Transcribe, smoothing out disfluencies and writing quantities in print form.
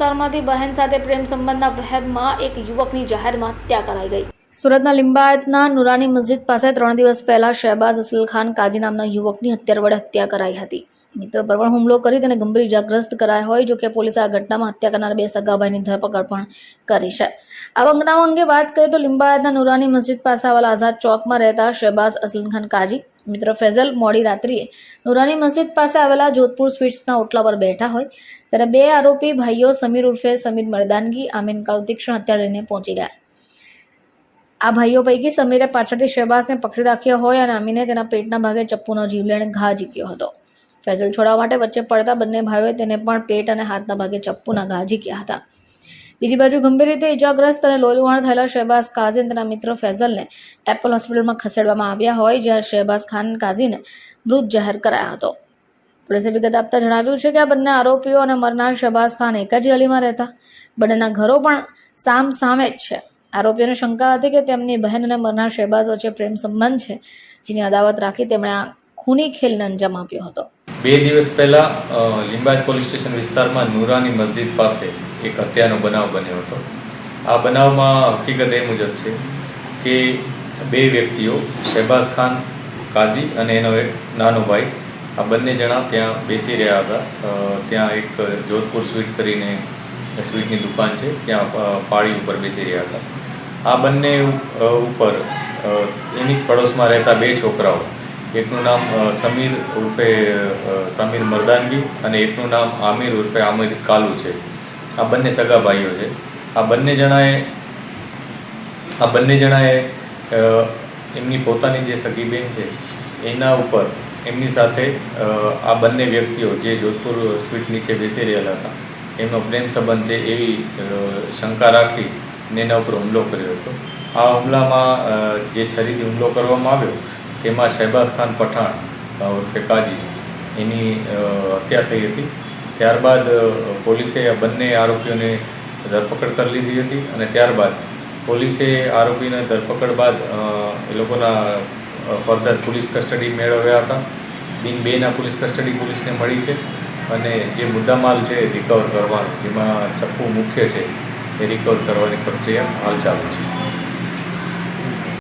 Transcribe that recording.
વિસ્તારમાંથી બહેન સાથે પ્રેમ સંબંધના વહેમમાં એક યુવકની જાહેરમાં હત્યા કરાઈ ગઈ। સુરતના લિંબાયતના નુરાની મસ્જિદ પાસે 3 દિવસ પહેલા શહેબાઝ અસલ ખાન કાજી નામના યુવકની હત્યા વડે હત્યા કરાઈ હતી। મિત્ર પર પણ હુમલો કરી તેને ગંભીર ઇજાગ્રસ્ત કરાયા હોય। જો કે પોલીસે આ ઘટનામાં હત્યા કરનાર 2 સગા ભાઈની ધરપકડ પણ કરી છે। આ બનાવ અંગે વાત કરીએ તો લિંબાયતના નુરાની મસ્જિદ પાસે આવેલા આઝાદ ચોકમાં રહેતા શહેબાઝ અસલ ખાન કાજી મિત્ર ફૈઝલ મોડી રાત્રિએ નુરાની મસ્જિદ પાસે આવેલા જોધપુર સ્વીટ્સના ઓટલા પર બેઠા હોય ત્યારે 2 આરોપી ભાઈઓ સમીર ઉર્ફે સમીર મર્દાનગી આમીન કાળુ તીક્ષ્ણ હથિયાર લઈને પહોંચી ગયા। આ ભાઈઓ પૈકી સમીરે પાછળથી શહેબાઝને પકડી રાખ્યો હોય અને આમીને તેના પેટના ભાગે ચપ્પુનો જીવલેણ ઘા ઝીક્યો હતો। ફૈઝલ છોડાવવા માટે વચ્ચે પડતા બંને ભાઈઓએ તેને પણ પેટ અને હાથના ભાગે ચપ્પુના ઘા ઝીક્યા હતા। બીજી બાજુ ગંભીર રીતે ઇજાગ્રસ્ત અને લોહીલુહાણ થયેલા શહેબાઝ કાઝી અને તેના મિત્ર ફૈઝલને એપલ હોસ્પિટલમાં ખસેડવામાં આવ્યા હોય જ્યાં શહેબાઝ ખાન કાઝીને મૃત જાહેર કરાયો હતો। પોલીસે વિગત આપતા જણાવ્યું છે કે આ બંને આરોપીઓ અને મરનાર શહેબાઝ ખાન એક જ ગલીમાં રહેતા। બંનેના ઘરો પણ સામ સામે જ છે। આરોપીઓને શંકા હતી કે તેમની બહેન અને મરનાર શહેબાઝ વચ્ચે પ્રેમ સંબંધ છે, જેની અદાવત રાખી તેમણે આ ખૂની ખેલને અંજામ આપ્યો હતો। 2 દિવસ પહેલા લિંબાયત પોલીસ સ્ટેશન વિસ્તારમાં નુરાની મસ્જિદ પાસે એક હત્યાનો બનાવ બન્યો હતો। આ બનાવમાં હકીકત એ મુજબ છે કે 2 વ્યક્તિઓ શહેબાઝ ખાન કાજી અને એનો એક નાનો ભાઈ આ બંને જણા ત્યાં બેસી રહ્યા હતા। ત્યાં એક જોધપુર સ્વીટ કરીને સ્વીટની દુકાન છે, ત્યાં પાળી ઉપર બેસી રહ્યા હતા। આ બંને ઉપર એની પડોશમાં રહેતા 2 છોકરાઓ, એકનું નામ સમીર ઉર્ફે સમીર મર્દાનગી અને એકનું નામ આમિર ઉર્ફે આમિર કાલુ છે। આ બંને સગા ભાઈઓ છે। આ બંને જણાએ એમની પોતાની જે સગી બેન છે એના ઉપર એમની સાથે આ બંને વ્યક્તિઓ જે જોધપુર સ્વીટ નીચે બેસી રહેલા હતા એમનો પ્રેમ સંબંધ છે એવી શંકા રાખી એના ઉપર હુમલો કર્યો હતો। આ હુમલામાં જે છરીથી હુમલો કરવામાં આવ્યો તેમાં શહેબાઝ ખાન પઠાણ ઉર્ફે કાજી એની હત્યા થઈ હતી। ત્યારબાદ પોલીસે આ બંને આરોપીઓને ધરપકડ કરી લીધી હતી અને ત્યારબાદ પોલીસે આરોપીને ધરપકડ બાદ એ લોકોના ફર્ધર પોલીસ કસ્ટડી મેળવ્યા હતા। દિન 2ના પોલીસ કસ્ટડી પોલીસને મળી છે અને જે મુદ્દામાલ છે રિકવર કરવાનો, જેમાં ચપ્પુ મુખ્ય છે એ રિકવર કરવાની પ્રક્રિયા હાલ ચાલુ છે।